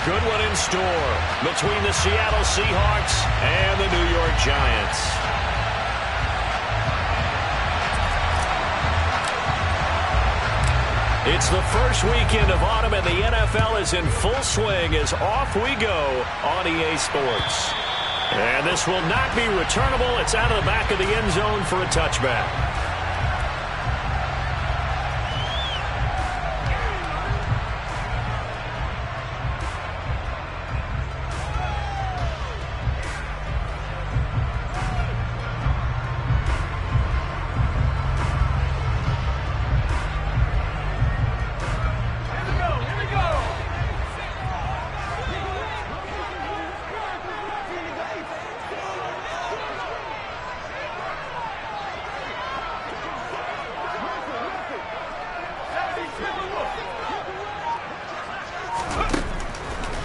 good one in store between the Seattle Seahawks and the New York Giants. It's the first weekend of autumn, and the NFL is in full swing as off we go on EA Sports. And this will not be returnable. It's out of the back of the end zone for a touchback.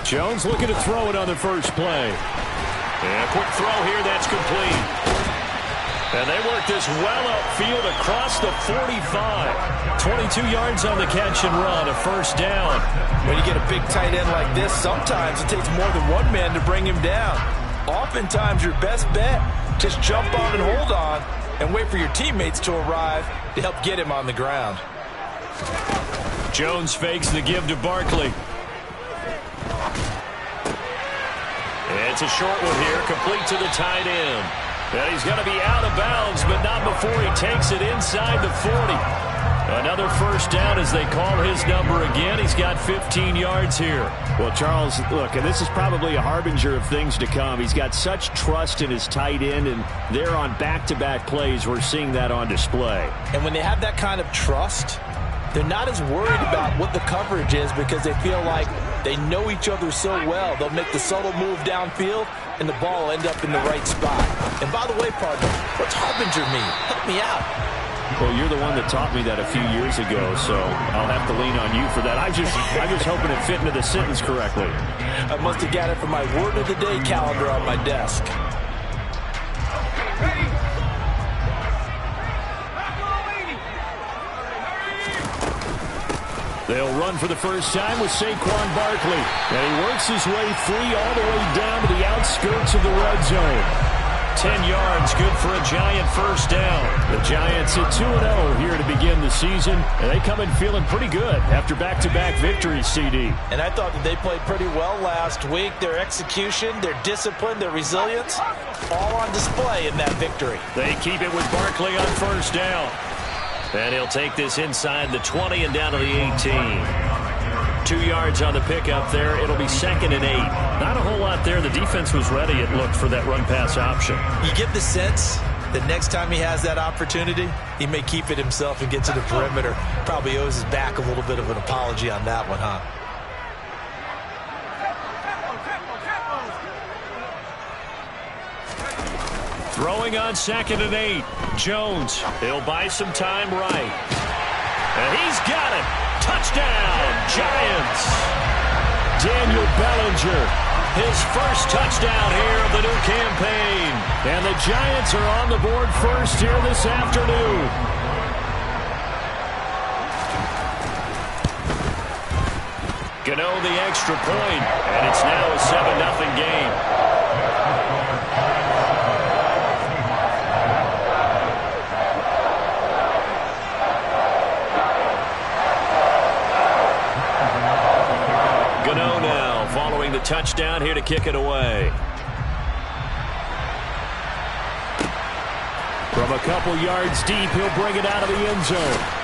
Jones looking to throw it on the first play. And a quick throw here, that's complete. And they work this well upfield across the 45. 22 yards on the catch and run, a first down. When you get a big tight end like this, sometimes it takes more than one man to bring him down. Oftentimes your best bet, just jump on and hold on and wait for your teammates to arrive to help get him on the ground. Jones fakes the give to Barkley. It's a short one here, complete to the tight end. And he's going to be out of bounds, but not before he takes it inside the 40. Another first down as they call his number again. He's got 15 yards here. Well, Charles, look, and this is probably a harbinger of things to come. He's got such trust in his tight end, and they're on back-to-back plays. We're seeing that on display. And when they have that kind of trust, they're not as worried about what the coverage is because they feel like they know each other so well. They'll make the subtle move downfield, and the ball will end up in the right spot. And by the way, partner, what's harbinger mean? Help me out. Well, you're the one that taught me that a few years ago, so I'll have to lean on you for that. I'm just hoping it fit into the sentence correctly. I must have got it from my word of the day calendar on my desk. They'll run for the first time with Saquon Barkley. And he works his way free all the way down to the outskirts of the red zone. 10 yards, good for a Giant first down. The Giants at 2-0 here to begin the season. And they come in feeling pretty good after back-to-back victories, CD. And I thought that they played pretty well last week. Their execution, their discipline, their resilience, all on display in that victory. They keep it with Barkley on first down. And he'll take this inside the 20 and down to the 18. 2 yards on the pickup there. It'll be 2nd and 8. Not a whole lot there. The defense was ready, it looked, for that run-pass option. You get the sense that next time he has that opportunity, he may keep it himself and get to the perimeter. Probably owes his back a little bit of an apology on that one, huh? Throwing on 2nd and 8. Jones, he'll buy some time right. And he's got it. Touchdown, Giants. Daniel Bellinger, his first touchdown here of the new campaign. And the Giants are on the board first here this afternoon. Gano the extra point, and it's now a 7-0 game. The touchdown here to kick it away. From a couple yards deep, he'll bring it out of the end zone.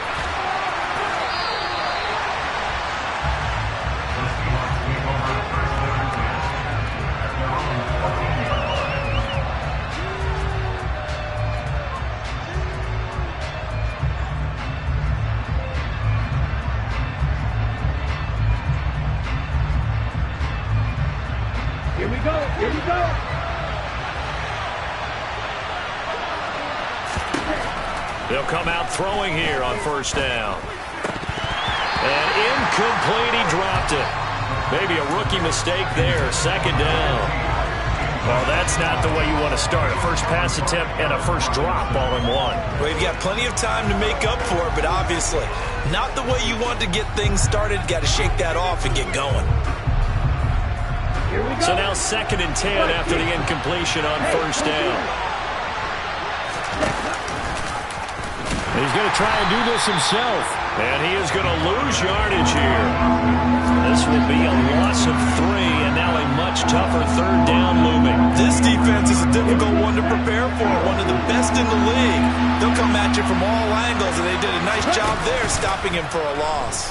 They'll come out throwing here on first down. And incomplete, he dropped it. Maybe a rookie mistake there, 2nd down. Well, that's not the way you want to start. A first pass attempt and a first drop all in one. Well, you've got plenty of time to make up for it, but obviously not the way you want to get things started. Got to shake that off and get going. So now 2nd and 10 after the incompletion on first down. He's going to try and do this himself. And he is going to lose yardage here. This will be a loss of 3, and now a much tougher 3rd down looming. This defense is a difficult one to prepare for, one of the best in the league. They'll come at you from all angles, and they did a nice job there stopping him for a loss.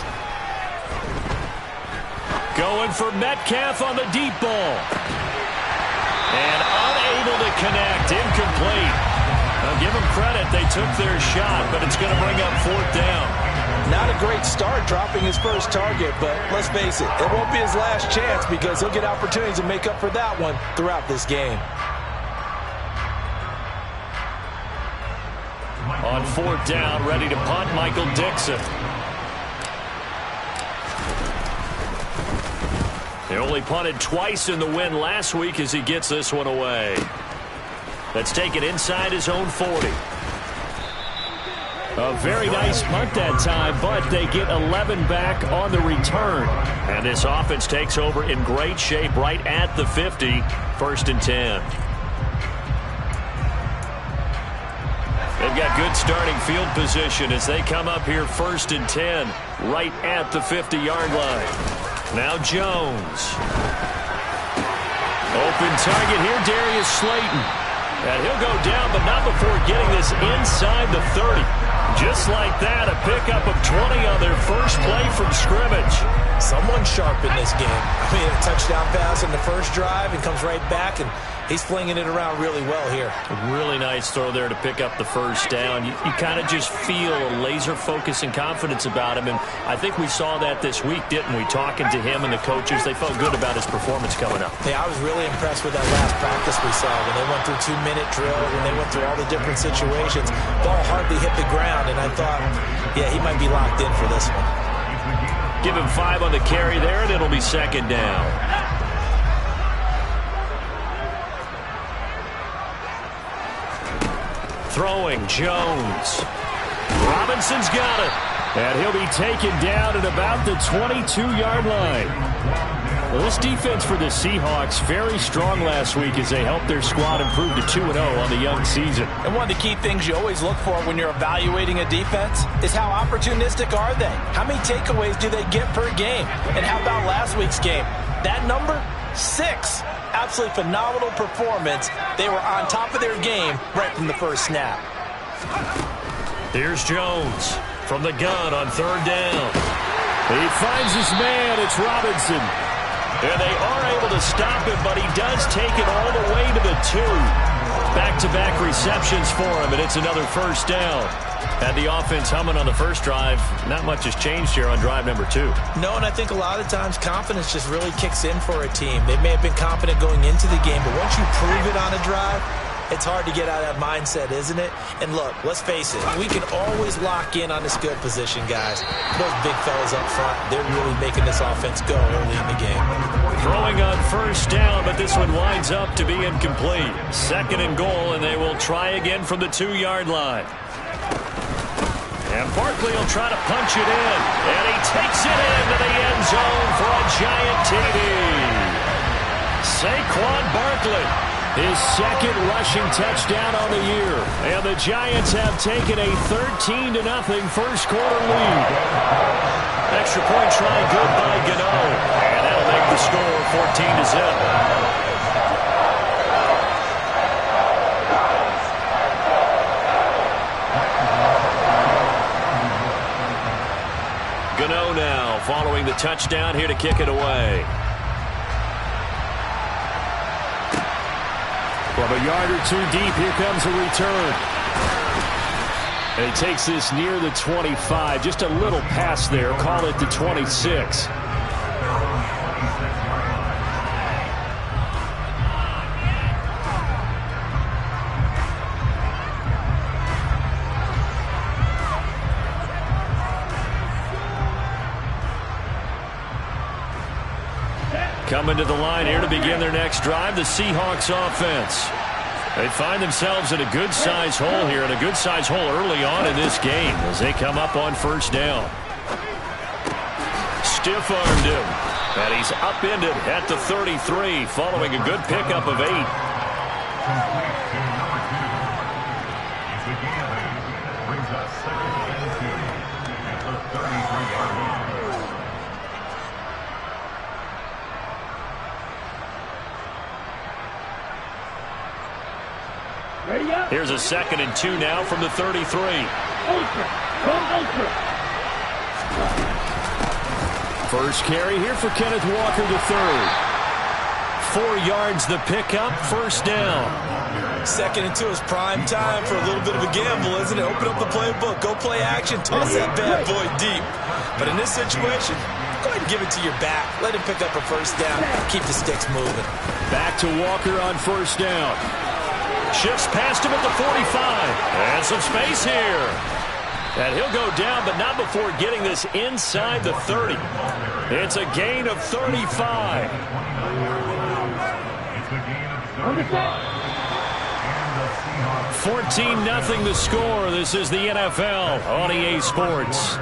Going for Metcalf on the deep ball. And unable to connect, incomplete. Now give them credit, they took their shot, but it's going to bring up 4th down. Not a great start dropping his first target, but let's face it, it won't be his last chance because he'll get opportunities to make up for that one throughout this game. On 4th down, ready to punt, Michael Dixon. He only punted twice in the win last week as he gets this one away. Let's take it inside his own 40. A very nice punt that time, but they get 11 back on the return. And this offense takes over in great shape right at the 50, 1st and 10. They've got good starting field position as they come up here 1st and 10, right at the 50-yard line. Now Jones. Open target here, Darius Slayton. And he'll go down, but not before getting this inside the 30. Just like that, a pickup of 20 on their first play from scrimmage. Someone sharp in this game. I mean, a touchdown pass in the first drive and comes right back, and he's flinging it around really well here. A really nice throw there to pick up the first down. You kind of just feel a laser focus and confidence about him, and I think we saw that this week, didn't we? Talking to him and the coaches, they felt good about his performance coming up. Yeah, I was really impressed with that last practice we saw when they went through 2-minute drills, when they went through all the different situations. Ball hardly hit the ground, and I thought, yeah, he might be locked in for this one. Give him 5 on the carry there, and it'll be 2nd down. Throwing, Jones. Robinson's got it. And he'll be taken down at about the 22-yard line. Well, this defense for the Seahawks very strong last week as they helped their squad improve to 2-0 on the young season. And one of the key things you always look for when you're evaluating a defense is how opportunistic are they? How many takeaways do they get per game? And how about last week's game? That number? 6. Absolutely phenomenal performance. They were on top of their game right from the first snap. Here's Jones from the gun on 3rd down. He finds his man. It's Robinson. And they are able to stop him, but he does take it all the way to the 2. Back-to-back receptions for him, and it's another first down. Had the offense humming on the first drive. Not much has changed here on drive number 2. No, and I think a lot of times confidence just really kicks in for a team. They may have been confident going into the game, but once you prove it on a drive, it's hard to get out of that mindset, isn't it? And look, let's face it, we can always lock in on the skill position, guys. Those big fellas up front, they're really making this offense go early in the game. Throwing on first down, but this one winds up to be incomplete. 2nd and goal, and they will try again from the 2-yard line. And Barkley will try to punch it in. And he takes it into the end zone for a giant TD. Saquon Barkley, his 2nd rushing touchdown on the year. And the Giants have taken a 13-0 first quarter lead. Extra point try good by Gano. And that'll make the score 14-0. Gano now following the touchdown here to kick it away. From a yard or 2 deep, here comes a return. And he takes this near the 25. Just a little pass there. Call it the 26. Coming to the line here to begin their next drive, the Seahawks offense. They find themselves in a good-sized hole here, and a good-sized hole early on in this game as they come up on first down. Stiff-armed him. And he's upended at the 33 following a good pickup of 8. Here's a 2nd and 2 now from the 33. First carry here for Kenneth Walker III. 4 yards the pickup, first down. 2nd and 2 is prime time for a little bit of a gamble, isn't it? Open up the playbook, go play action, toss that bad boy deep. But in this situation, go ahead and give it to your back. Let him pick up a first down, keep the sticks moving. Back to Walker on first down. Shifts past him at the 45. And some space here. And he'll go down, but not before getting this inside the 30. It's a gain of 35. 14-0 the score. This is the NFL on EA Sports.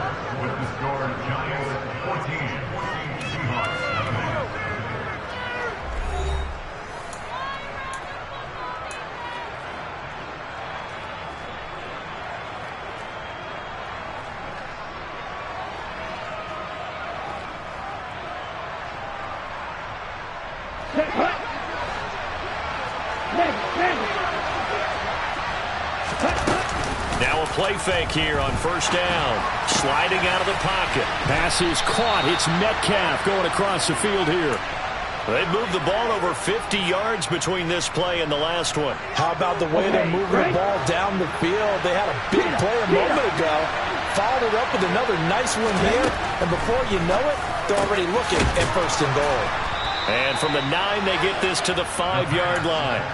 Now a play fake here on first down. Sliding out of the pocket. Pass is caught. It's Metcalf going across the field here. They moved the ball over 50 yards between this play and the last one. How about the way they're moving the ball down the field? They had a big play a moment ago. Followed it up with another nice one here. And before you know it, they're already looking at first and goal. And from the 9, they get this to the 5-yard line.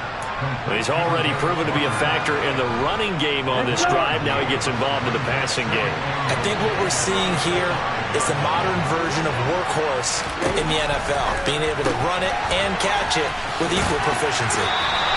He's already proven to be a factor in the running game on this drive. Now he gets involved in the passing game. I think what we're seeing here is the modern version of workhorse in the NFL, being able to run it and catch it with equal proficiency.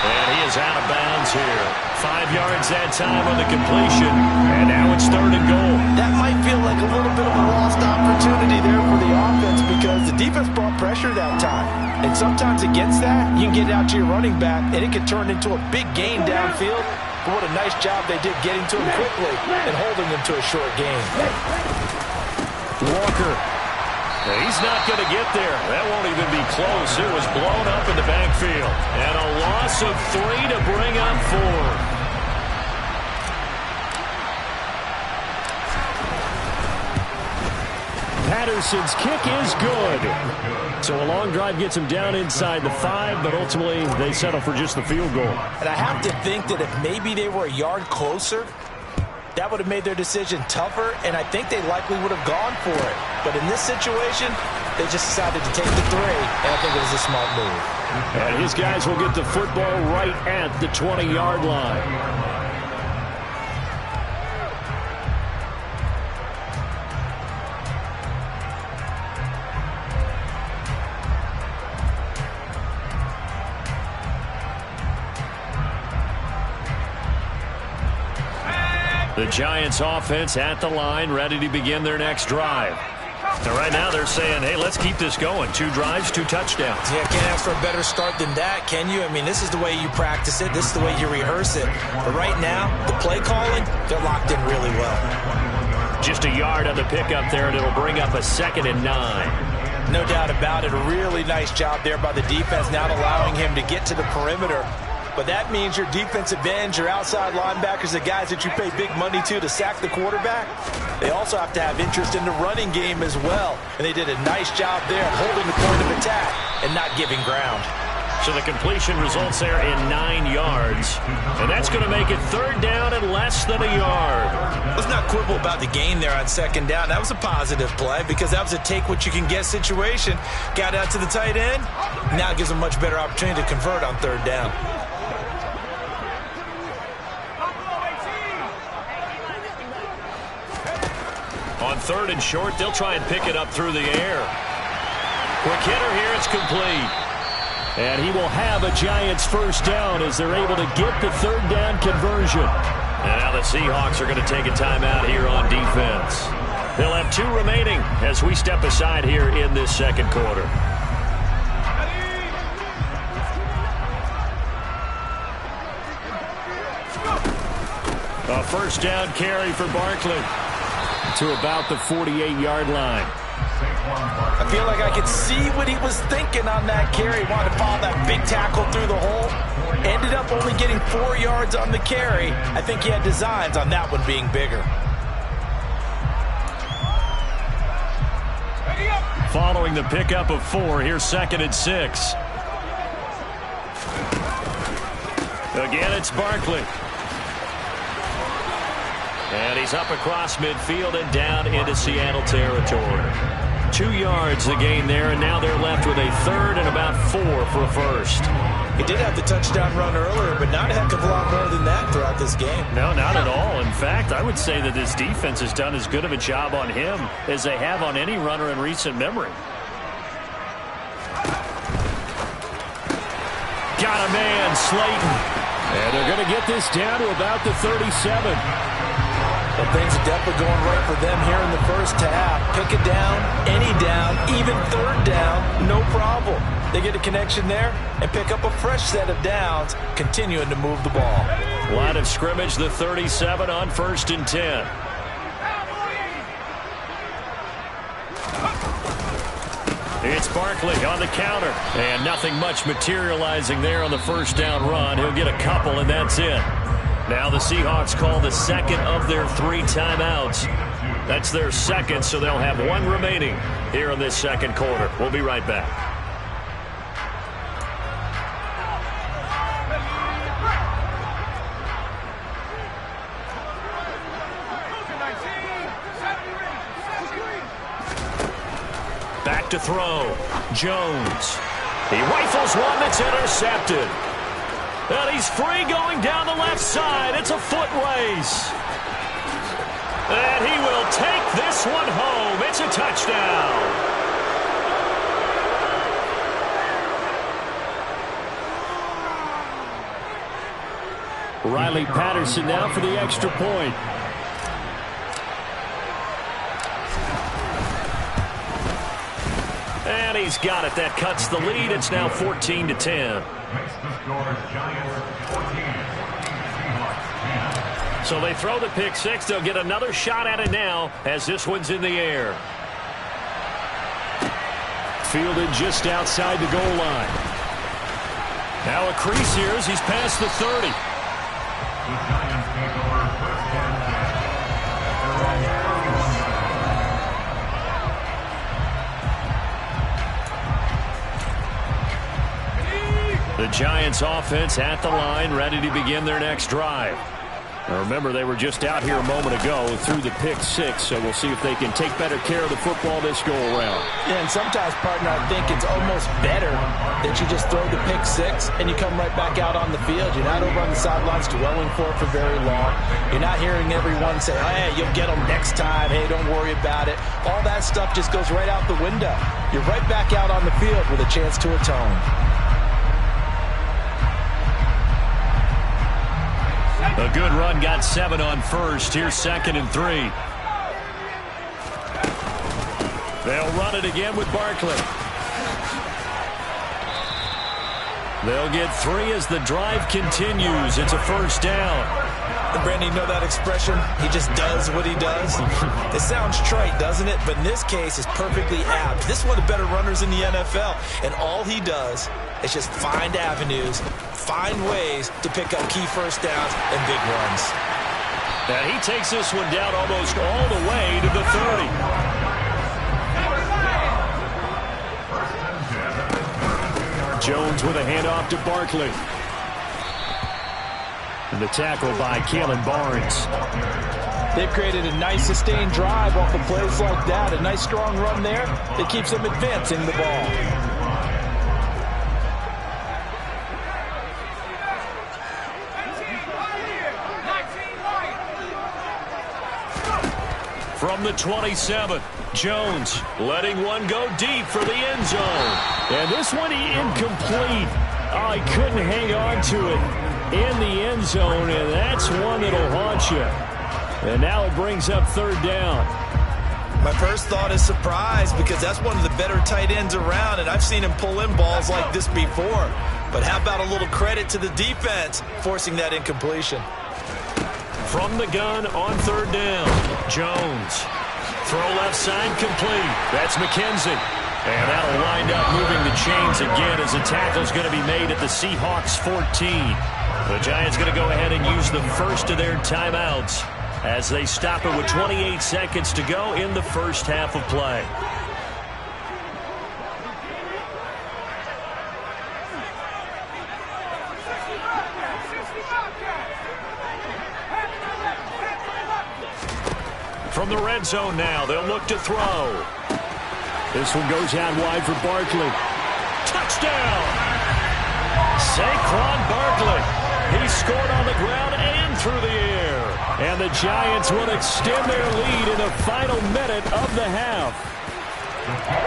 And he is out of bounds here. 5 yards that time on the completion. And now it's 3rd and goal. That might feel like a little bit of a lost opportunity there for the offense because the defense brought pressure that time. And sometimes against that, you can get out to your running back, and it can turn into a big gain downfield. But what a nice job they did getting to him quickly and holding him to a short gain. Walker. He's not going to get there. That won't even be close. It was blown up in the backfield. And a loss of 3 to bring up 4. Patterson's kick is good. So a long drive gets him down inside the 5, but ultimately they settle for just the field goal. And I have to think that if maybe they were a yard closer, that would have made their decision tougher, and I think they likely would have gone for it. But in this situation, they just decided to take the 3, and I think it was a smart move. And his guys will get the football right at the 20-yard line. The Giants offense at the line, ready to begin their next drive. And right now they're saying, hey, let's keep this going. 2 drives, 2 touchdowns. Yeah, can't ask for a better start than that, can you? I mean, this is the way you practice it. This is the way you rehearse it. But right now, the play calling, they're locked in really well. Just a yard on the pickup there, and it'll bring up a 2nd and 9. No doubt about it. A really nice job there by the defense, not allowing him to get to the perimeter. But that means your defensive ends, your outside linebackers, the guys that you pay big money to sack the quarterback, they also have to have interest in the running game as well. And they did a nice job there holding the point of attack and not giving ground. So the completion results there in 9 yards. And that's going to make it 3rd down and less than a yard. Let's not quibble about the gain there on 2nd down. That was a positive play because that was a take-what-you-can-get situation. Got out to the tight end. Now it gives them a much better opportunity to convert on 3rd down. On 3rd and short, they'll try and pick it up through the air. Quick hitter here, it's complete. And he will have a Giants first down as they're able to get the 3rd down conversion. And now the Seahawks are going to take a timeout here on defense. They'll have 2 remaining as we step aside here in this second quarter. A first down carry for Barkley to about the 48-yard line. I feel like I could see what he was thinking on that carry. Wanted to follow that big tackle through the hole. Ended up only getting 4 yards on the carry. I think he had designs on that one being bigger. Following the pickup of 4, here's 2nd and 6. Again, it's Barkley. And he's up across midfield and down into Seattle territory. 2 yards the gain there, and now they're left with a 3rd and about 4 for a first. He did have the touchdown run earlier, but not a heck of a lot more than that throughout this game. No, not at all. In fact, I would say that this defense has done as good of a job on him as they have on any runner in recent memory. Got a man, Slayton. And they're going to get this down to about the 37. But things are definitely going right for them here in the first half. Pick it down, any down, even 3rd down, no problem. They get a connection there and pick up a fresh set of downs, continuing to move the ball. Line of scrimmage, the 37 on 1st and 10. It's Barkley on the counter. And nothing much materializing there on the first down run. He'll get a couple, and that's it. Now the Seahawks call the 2nd of their 3 timeouts. That's their 2nd, so they'll have 1 remaining here in this second quarter. We'll be right back. Back to throw. Jones. He rifles one that's intercepted. And he's free going down the left side. It's a foot race. And he will take this one home. It's a touchdown. Riley Patterson now for the extra point. And he's got it. That cuts the lead. It's now 14-10. So they throw the pick 6. They'll get another shot at it now as this one's in the air. Fielded just outside the goal line. Now a crease here as he's past the 30. The Giants offense at the line, ready to begin their next drive. Now remember, they were just out here a moment ago through the pick 6, so we'll see if they can take better care of the football this go-around. Yeah, and sometimes, partner, I think it's almost better that you just throw the pick 6 and you come right back out on the field. You're not over on the sidelines dwelling for it for very long. You're not hearing everyone say, hey, you'll get them next time. Hey, don't worry about it. All that stuff just goes right out the window. You're right back out on the field with a chance to atone. A good run, got 7 on first. Here's 2nd and 3. They'll run it again with Barkley. They'll get 3 as the drive continues. It's a first down. And Brandon, you know that expression? He just does what he does. It sounds trite, doesn't it? But in this case, it's perfectly apt. This is one of the better runners in the NFL. And all he does is just find avenues, find ways to pick up key first downs and big runs. And he takes this one down almost all the way to the 30. Jones with a handoff to Barkley. And the tackle by Kalen Barnes. They've created a nice sustained drive off of plays like that. A nice strong run there that keeps them advancing the ball. From the 27, Jones letting one go deep for the end zone. And this one incomplete. Oh, he couldn't hang on to it in the end zone, and that's one that'll haunt you. And now it brings up 3rd down. My first thought is surprise because that's one of the better tight ends around, and I've seen him pull in balls like this before. But how about a little credit to the defense forcing that incompletion? From the gun on third down, Jones. Throw left side complete. That's McKenzie. And that'll wind up moving the chains again as the tackle's going to be made at the Seahawks 14. The Giants going to go ahead and use the first of their timeouts as they stop it with 28 seconds to go in the first half of play. From the red zone now, they'll look to throw. This one goes out wide for Barkley. Touchdown! Saquon Barkley. He scored on the ground and through the air. And the Giants will extend their lead in the final minute of the half.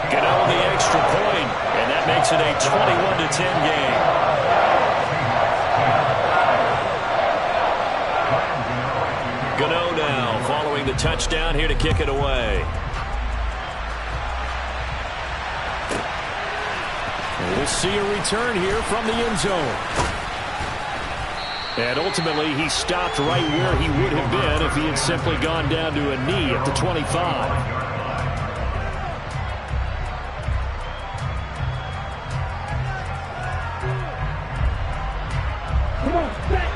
Get on the extra point, and that makes it a 21-10 game. Gano now following the touchdown here to kick it away. We'll see a return here from the end zone. And ultimately, he stopped right where he would have been if he had simply gone down to a knee at the 25.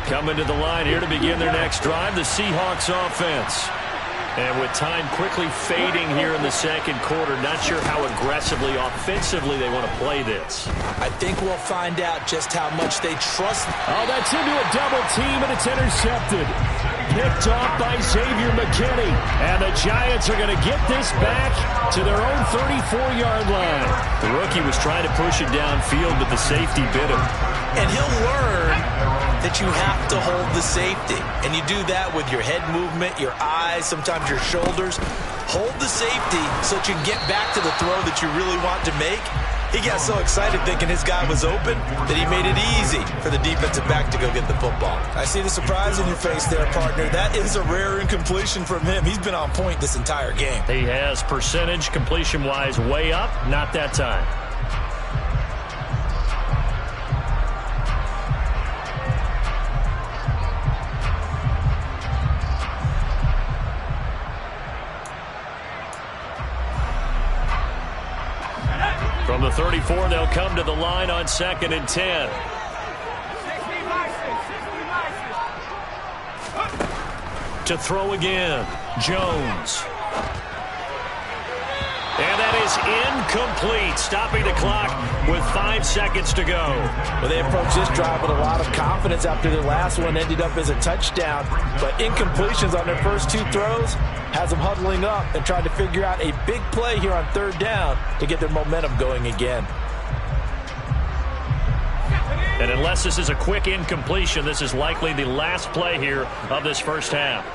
Coming to the line here to begin their next drive, the Seahawks offense. And with time quickly fading here in the second quarter, not sure how aggressively, offensively they want to play this. I think we'll find out just how much they trust. Oh, that's into a double team, and it's intercepted. Picked off by Xavier McKinney. And the Giants are going to get this back to their own 34-yard line. The rookie was trying to push it downfield, but the safety bit him. And he'll learn that you have to hold the safety. And you do that with your head movement, your eyes, sometimes your shoulders. Hold the safety so that you can get back to the throw that you really want to make. He got so excited thinking his guy was open that he made it easy for the defensive back to go get the football. I see the surprise in your face there, partner. That is a rare incompletion from him. He's been on point this entire game. He has percentage completion-wise way up, not that time. From the 34, they'll come to the line on 2nd and 10. To throw again, Jones. And that is incomplete, stopping the clock with 5 seconds to go. Well, they approached this drive with a lot of confidence after their last one ended up as a touchdown. But incompletions on their first 2 throws has them huddling up and trying to figure out a big play here on 3rd down to get their momentum going again. And unless this is a quick incompletion, this is likely the last play here of this first half.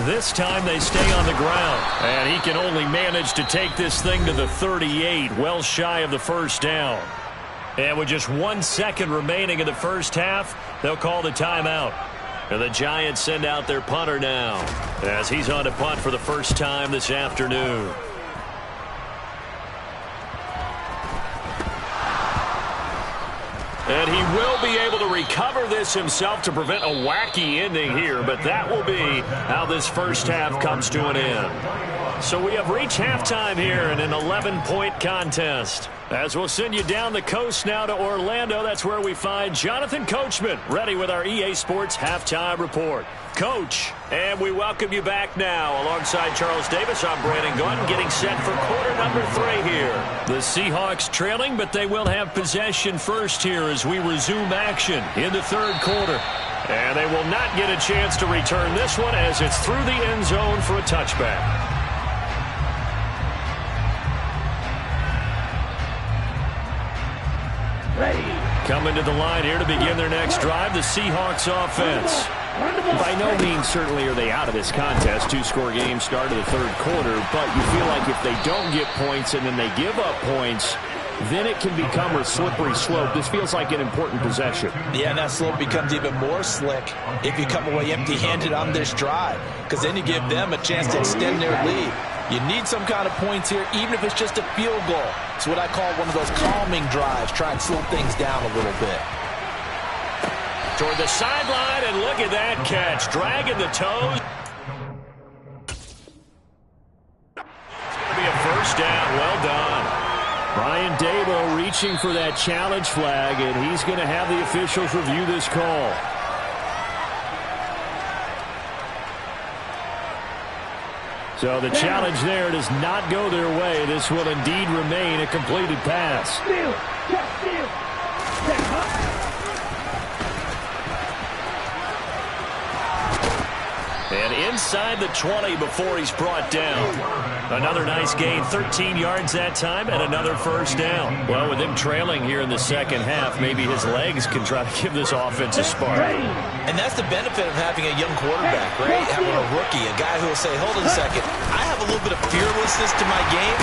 This time they stay on the ground, and he can only manage to take this thing to the 38, well shy of the first down. And with just 1 second remaining in the first half, they'll call the timeout. And the Giants send out their punter now, as he's on to punt for the first time this afternoon. And he will be able to recover this himself to prevent a wacky ending here, but that will be how this first half comes to an end. So we have reached halftime here in an 11-point contest. As we'll send you down the coast now to Orlando, that's where we find Jonathan Coachman, ready with our EA Sports Halftime Report. Coach, and we welcome you back now. Alongside Charles Davis, I'm Brandon Gunn, getting set for quarter number 3 here. The Seahawks trailing, but they will have possession first here as we resume action in the 3rd quarter. And they will not get a chance to return this one as it's through the end zone for a touchback. Coming to the line here to begin their next drive, the Seahawks offense. By no means certainly are they out of this contest. 2-score game start of the 3rd quarter, but you feel like if they don't get points and then they give up points, then it can become a slippery slope. This feels like an important possession. Yeah, and that slope becomes even more slick if you come away empty-handed on this drive, because then you give them a chance to extend their lead. You need some kind of points here, even if it's just a field goal. It's what I call one of those calming drives. Try and slow things down a little bit. Toward the sideline, and look at that catch. Dragging the toes. It's going to be a first down. Well done. Brian Dabo reaching for that challenge flag, and he's going to have the officials review this call. So the challenge there does not go their way. This will indeed remain a completed pass. And inside the 20 before he's brought down. Another nice gain, 13 yards that time, and another first down. Well, with him trailing here in the second half, maybe his legs can try to give this offense a spark. And that's the benefit of having a young quarterback, right? Having a rookie, a guy who will say, hold on a second, I have a little bit of fearlessness to my game.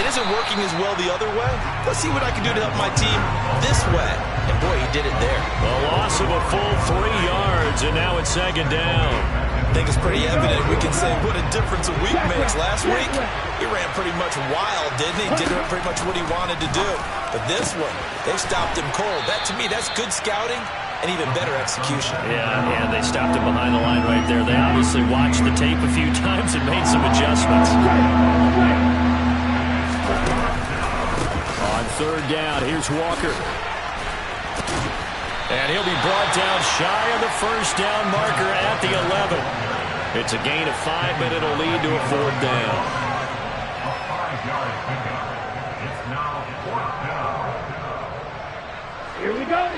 It isn't working as well the other way. Let's see what I can do to help my team this way. And boy, he did it there. A loss of a full 3 yards, and now it's second down. I think it's pretty evident. We can say what a difference a week makes. Last week, he ran pretty much wild, didn't he? Did pretty much what he wanted to do. But this one, they stopped him cold. That, to me, that's good scouting and even better execution. Yeah, and they stopped him behind the line right there. They obviously watched the tape a few times and made some adjustments. On third down, here's Walker. And he'll be brought down shy of the first down marker at the 11. It's a gain of 5, but it'll lead to a fourth down. Here we go.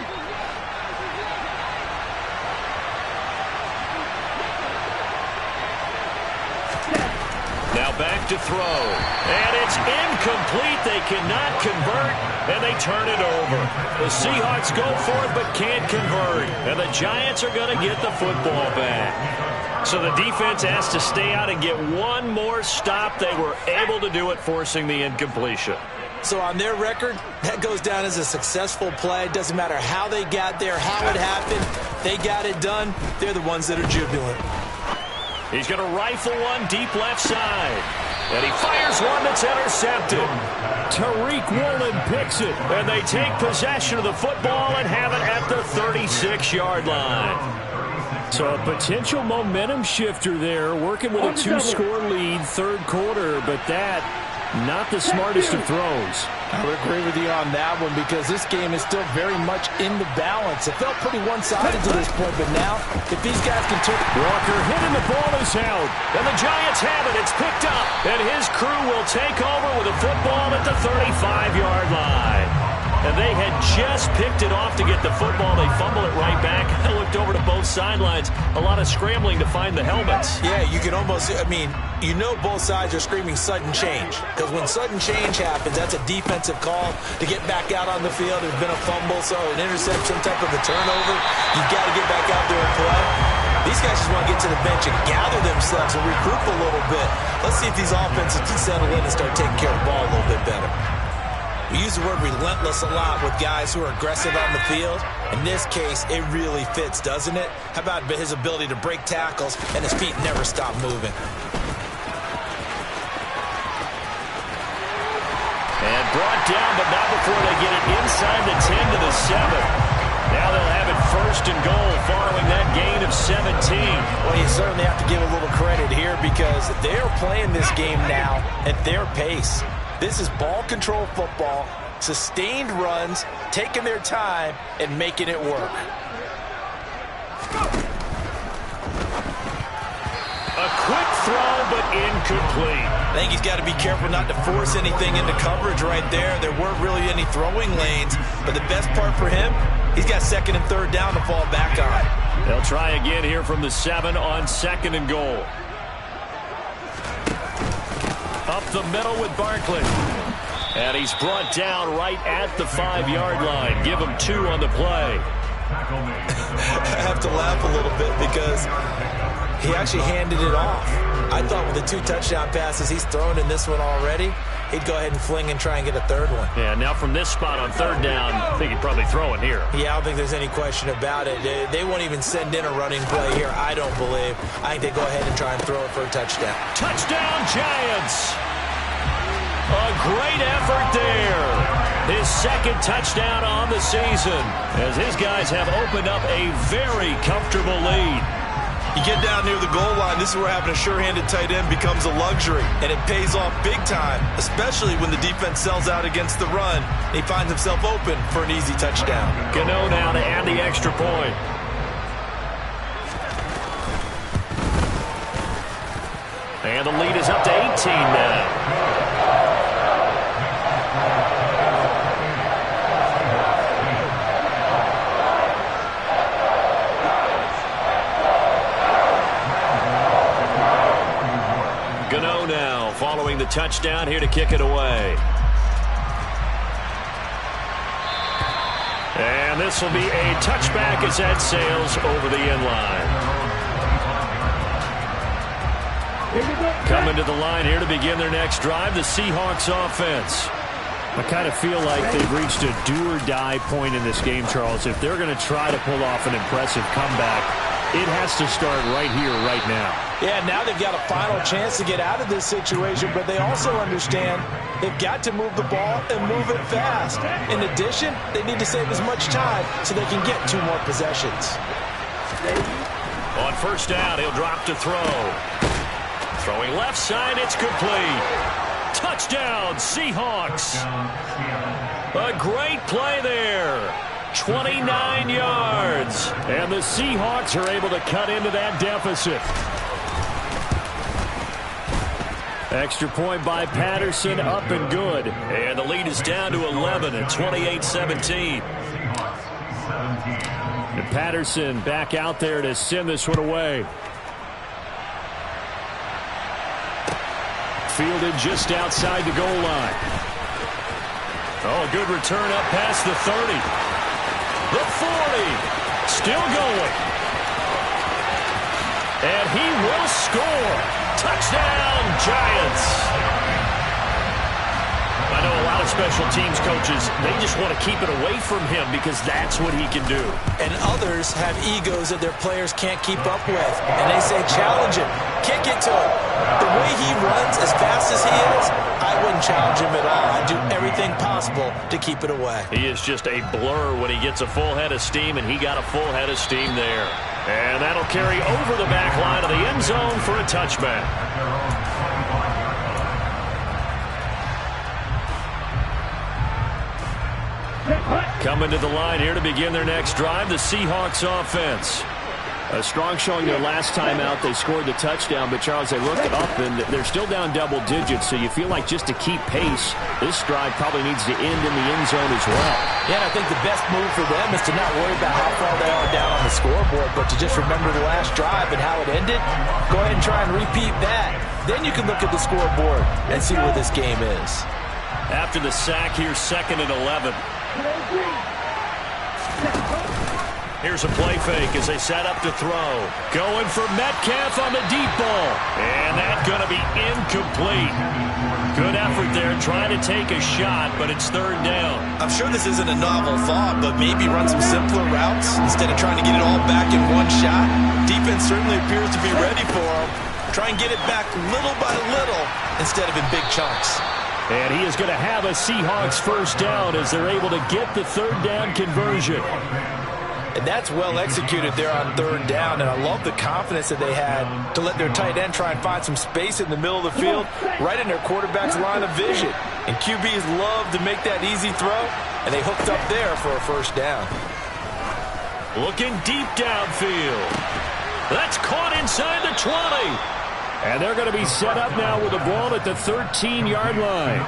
Now back to throw. And it's incomplete. They cannot convert, and they turn it over. The Seahawks go for it but can't convert. And the Giants are going to get the football back. So the defense has to stay out and get one more stop. They were able to do it, forcing the incompletion. So on their record, that goes down as a successful play. Doesn't matter how they got there, how it happened. They got it done. They're the ones that are jubilant. He's going to rifle one deep left side. And he fires one that's intercepted. Tariq Woolen picks it. And they take possession of the football and have it at the 36-yard line. So a potential momentum shifter there, working with a 2-score lead, third quarter, but that, not the smartest of throws. I would agree with you on that one because this game is still very much in the balance. It felt pretty one-sided to this point, but now, if these guys can turn... Walker hitting the ball is out, and the Giants have it. It's picked up, and his crew will take over with a football at the 35-yard line. And they had just picked it off to get the football. They fumble it right back. I looked over to both sidelines. A lot of scrambling to find the helmets. Yeah, you can almost, I mean, you know both sides are screaming sudden change. Because when sudden change happens, that's a defensive call to get back out on the field. There's been a fumble, so an interception, type of a turnover. You've got to get back out there and play. These guys just want to get to the bench and gather themselves and regroup a little bit. Let's see if these offenses can settle in and start taking care of the ball a little bit better. We use the word relentless a lot with guys who are aggressive on the field. In this case, it really fits, doesn't it? How about his ability to break tackles and his feet never stop moving? And brought down, but not before they get it inside the 10 to the 7. Now they'll have it first and goal following that gain of 17. Well, you certainly have to give a little credit here because they're playing this game now at their pace. This is ball control football, sustained runs, taking their time, and making it work. A quick throw, but incomplete. I think he's got to be careful not to force anything into coverage right there. There weren't really any throwing lanes, but the best part for him, he's got second and third down to fall back on. They'll try again here from the 7 on second and goal. Up the middle with Barkley. And he's brought down right at the 5-yard line. Give him 2 on the play. I have to laugh a little bit because he actually handed it off. I thought with the 2 touchdown passes he's thrown in this one already, he'd go ahead and fling and try and get a third one. Yeah, now from this spot on third down, I think he'd probably throw it here. Yeah, I don't think there's any question about it. They won't even send in a running play here, I don't believe. I think they go ahead and try and throw it for a touchdown. Touchdown, Giants! A great effort there. His second touchdown on the season as his guys have opened up a very comfortable lead. You get down near the goal line, this is where having a sure-handed tight end becomes a luxury, and it pays off big time, especially when the defense sells out against the run. He finds himself open for an easy touchdown. Gano now to add the extra point. And the lead is up to 18 now. Gano now following the touchdown here to kick it away. And this will be a touchback as that sails over the end line. Coming to the line here to begin their next drive, the Seahawks offense. I kind of feel like they've reached a do-or-die point in this game, Charles. If they're going to try to pull off an impressive comeback, it has to start right here, right now. Yeah, now they've got a final chance to get out of this situation, but they also understand they've got to move the ball and move it fast. In addition, they need to save as much time so they can get 2 more possessions. On first down, he'll drop to throw. Throwing left side, it's complete. Touchdown, Seahawks. A great play there. 29 yards. And the Seahawks are able to cut into that deficit. Extra point by Patterson, up and good. And the lead is down to 11 at 28-17. And Patterson back out there to send this one away. Fielded just outside the goal line. Oh, good return up past the 30. The 40. Still going. And he will score. Touchdown, Giants. I know a lot of special teams coaches, they just want to keep it away from him because that's what he can do. And others have egos that their players can't keep up with. And they say, challenge him. Kick it to him. The way he runs as fast as he is, I wouldn't challenge him at all. I'd do everything possible to keep it away. He is just a blur when he gets a full head of steam, and he got a full head of steam there. And that'll carry over the back line of the end zone for a touchback. Coming to the line here to begin their next drive, the Seahawks offense. A strong showing their last time out. They scored the touchdown, but Charles, they look up and they're still down double digits, so you feel like just to keep pace, this drive probably needs to end in the end zone as well. Yeah, and I think the best move for them is to not worry about how far they are down on the scoreboard, but to just remember the last drive and how it ended. Go ahead and try and repeat that. Then you can look at the scoreboard and see where this game is. After the sack, here's 2nd and 11. Here's a play fake as they set up to throw. Going for Metcalf on the deep ball. And that's going to be incomplete. Good effort there trying to take a shot, but it's 3rd down. I'm sure this isn't a novel thought, but maybe run some simpler routes instead of trying to get it all back in one shot. Defense certainly appears to be ready for him. Try and get it back little by little instead of in big chunks. And he is going to have a Seahawks first down as they're able to get the 3rd down conversion. And that's well executed there on 3rd down, and I love the confidence that they had to let their tight end try and find some space in the middle of the field, right in their quarterback's line of vision. And QBs love to make that easy throw, and they hooked up there for a first down. Looking deep downfield. That's caught inside the 20. And they're going to be set up now with the ball at the 13-yard line.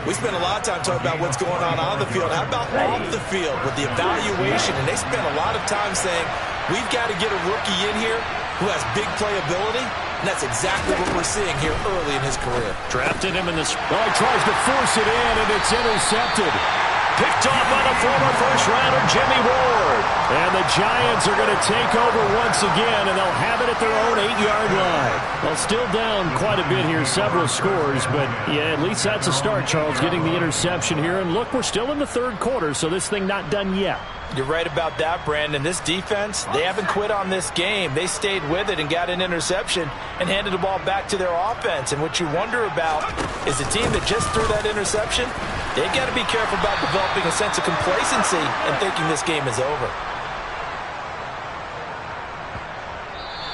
We spent a lot of time talking about what's going on the field. How about off the field with the evaluation? And they spent a lot of time saying, we've got to get a rookie in here who has big playability. And that's exactly what we're seeing here early in his career. Drafted him in this. Oh, he tries to force it in, and it's intercepted. picked off by the former first-rounder Jimmy Ward. And the Giants are going to take over once again, and they'll have it at their own 8-yard line. Well, still down quite a bit here, several scores, but yeah, at least that's a start, Charles, getting the interception here. And look, we're still in the third quarter, so this thing not done yet. You're right about that, Brandon. This defense, they haven't quit on this game. They stayed with it and got an interception and handed the ball back to their offense. And what you wonder about is the team that just threw that interception, they've got to be careful about developing a sense of complacency and thinking this game is over.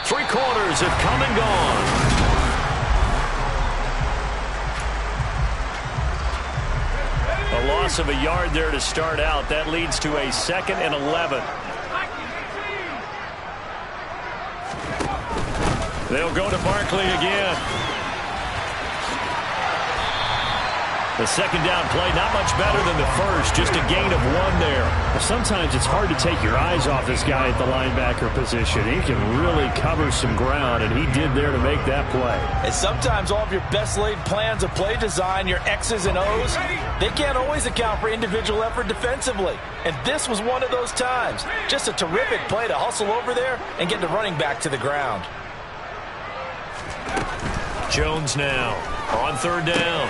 3 quarters have come and gone. A loss of a yard there to start out. That leads to a 2nd and 11. They'll go to Barkley again. The second down play, not much better than the first, just a gain of 1 there. Sometimes it's hard to take your eyes off this guy at the linebacker position. He can really cover some ground, and he did there to make that play. And sometimes all of your best laid plans of play design, your X's and O's, they can't always account for individual effort defensively. And this was one of those times. Just a terrific play to hustle over there and get the running back to the ground. Jones now on 3rd down.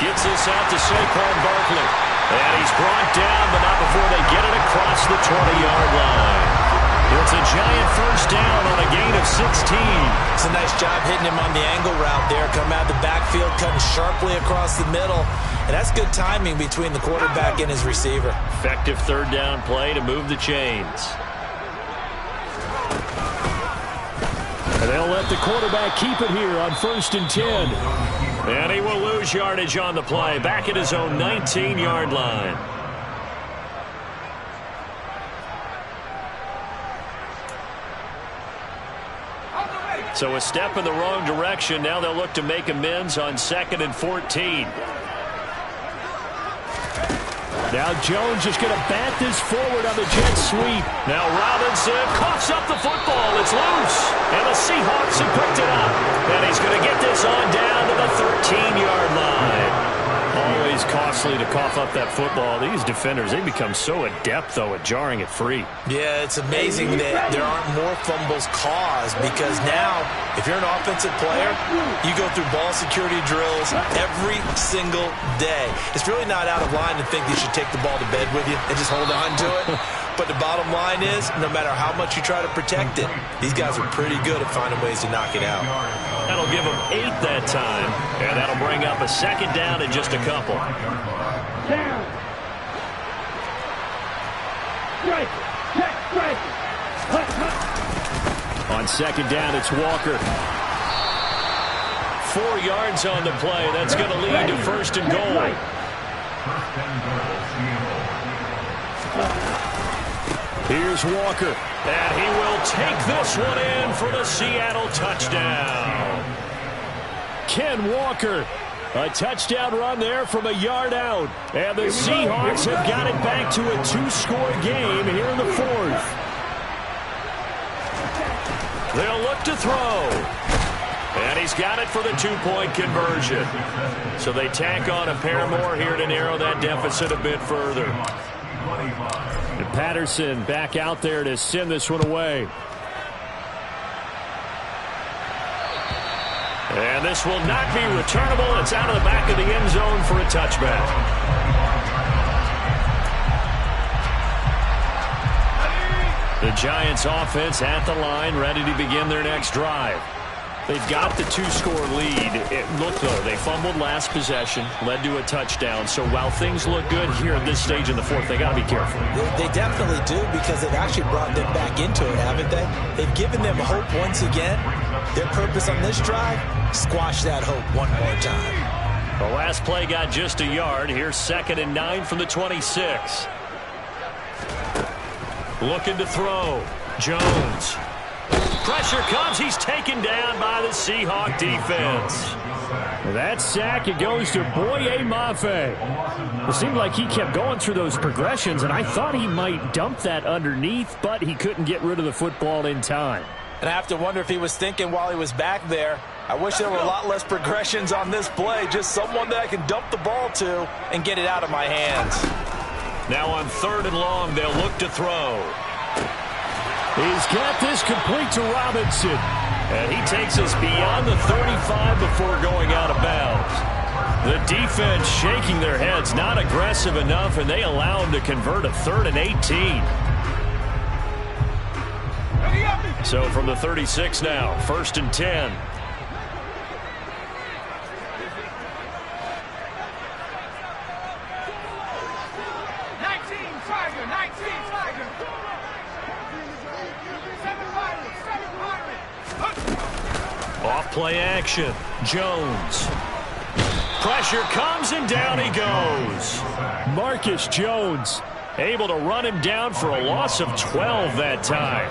Gets this out to Saquon Barkley. And he's brought down, but not before they get it across the 20-yard line. It's a Giant first down on a gain of 16. It's a nice job hitting him on the angle route there. Come out of the backfield, cutting sharply across the middle. And that's good timing between the quarterback and his receiver. Effective 3rd down play to move the chains. And they'll let the quarterback keep it here on 1st and 10. And he will lose yardage on the play. Back at his own 19-yard line. So a step in the wrong direction. Now they'll look to make amends on 2nd and 14. Now Jones is going to bat this forward on the jet sweep. Now Robinson coughs up the football. It's loose. And the Seahawks have picked it up. And he's going to get this on down to the 13-yard line. Always costly to cough up that football. These defenders, they become so adept, though, at jarring it free. Yeah, it's amazing that there aren't more fumbles caused, because now, if you're an offensive player, you go through ball security drills every single day. It's really not out of line to think you should take the ball to bed with you and just hold on to it. But the bottom line is, no matter how much you try to protect it, these guys are pretty good at finding ways to knock it out. That'll give them 8 that time, and that'll bring up a 2nd down in just a couple. On 2nd down, it's Walker. 4 yards on the play. That's going to lead to 1st and goal. Here's Walker. And he will take this one in for the Seattle touchdown. Ken Walker. A touchdown run there from a yard out. And the Seahawks have got it back to a 2-score game here in the 4th. They'll look to throw. And he's got it for the 2-point conversion. So they tack on a pair more here to narrow that deficit a bit further. And Patterson back out there to send this one away. And this will not be returnable. It's out of the back of the end zone for a touchback. The Giants offense at the line, ready to begin their next drive. They've got the 2-score lead. Look, though, they fumbled last possession, led to a touchdown. So while things look good here at this stage in the 4th, they got to be careful. They definitely do, because they've actually brought them back into it, haven't they? They've given them hope once again. Their purpose on this drive, squash that hope one more time. The last play got just a yard. Here's 2nd and 9 from the 26. Looking to throw. Jones. Pressure comes. He's taken down by the Seahawk defense. That sack, it goes to Boye Mafe. It seemed like he kept going through those progressions, and I thought he might dump that underneath, but he couldn't get rid of the football in time. And I have to wonder if he was thinking while he was back there, I wish there were a lot less progressions on this play, just someone that I can dump the ball to and get it out of my hands. Now on 3rd and long, they'll look to throw. He's got this complete to Robinson. And he takes us beyond the 35 before going out of bounds. The defense shaking their heads, not aggressive enough, and they allow him to convert a 3rd and 18. So from the 36 now, 1st and 10. Off play action. Jones. Pressure comes and down he goes. Marcus Jones able to run him down for a loss of 12 that time.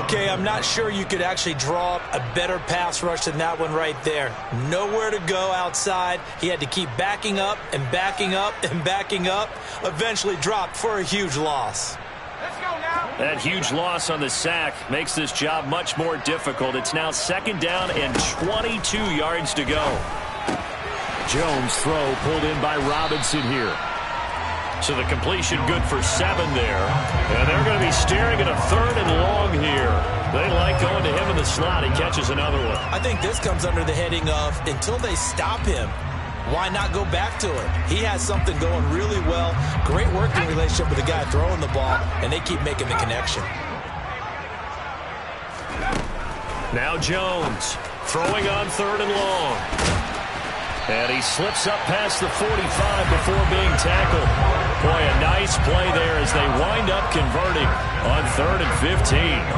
Okay, I'm not sure you could actually draw up a better pass rush than that one right there. Nowhere to go outside. He had to keep backing up and backing up and backing up. Eventually dropped for a huge loss. That huge loss on the sack makes this job much more difficult. It's now 2nd down and 22 yards to go. Jones throw pulled in by Robinson here. So the completion good for 7 there. And they're going to be staring at a 3rd and long here. They like going to him in the slot. He catches another one. I think this comes under the heading of until they stop him, why not go back to it? He has something going really well. Great working relationship with the guy throwing the ball, and they keep making the connection. Now Jones throwing on 3rd and long. And he slips up past the 45 before being tackled. Boy, a nice play there as they wind up converting on 3rd and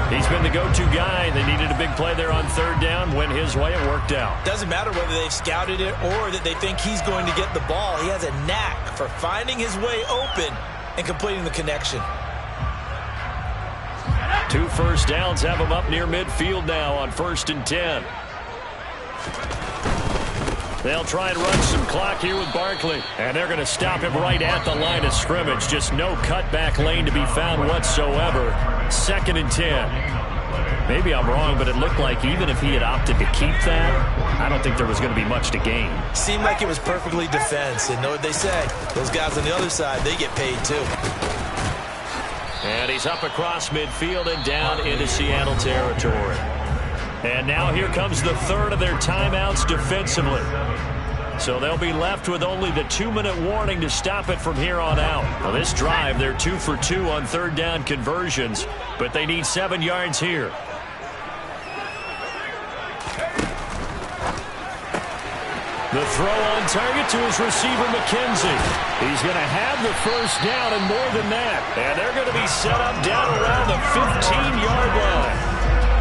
15. He's been the go-to guy. They needed a big play there on 3rd down. Went his way. It worked out. Doesn't matter whether they've scouted it or that they think he's going to get the ball. He has a knack for finding his way open and completing the connection. 2 first downs have him up near midfield now on 1st and 10. They'll try and run some clock here with Barkley. And they're going to stop him right at the line of scrimmage. Just no cutback lane to be found whatsoever. 2nd and 10. Maybe I'm wrong, but it looked like even if he had opted to keep that, I don't think there was going to be much to gain. Seemed like it was perfectly defense. And know what they say. Those guys on the other side, they get paid too. And he's up across midfield and down into Seattle territory. And now here comes the 3rd of their timeouts defensively. So they'll be left with only the 2-minute warning to stop it from here on out. Well, this drive, they're 2 for 2 on 3rd down conversions, but they need 7 yards here. The throw on target to his receiver, McKenzie. He's going to have the 1st down and more than that. And they're going to be set up down around the 15-yard line.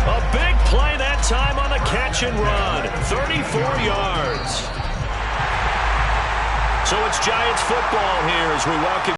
A big play that time on the catch and run. 34 yards. So it's Giants football here as we welcome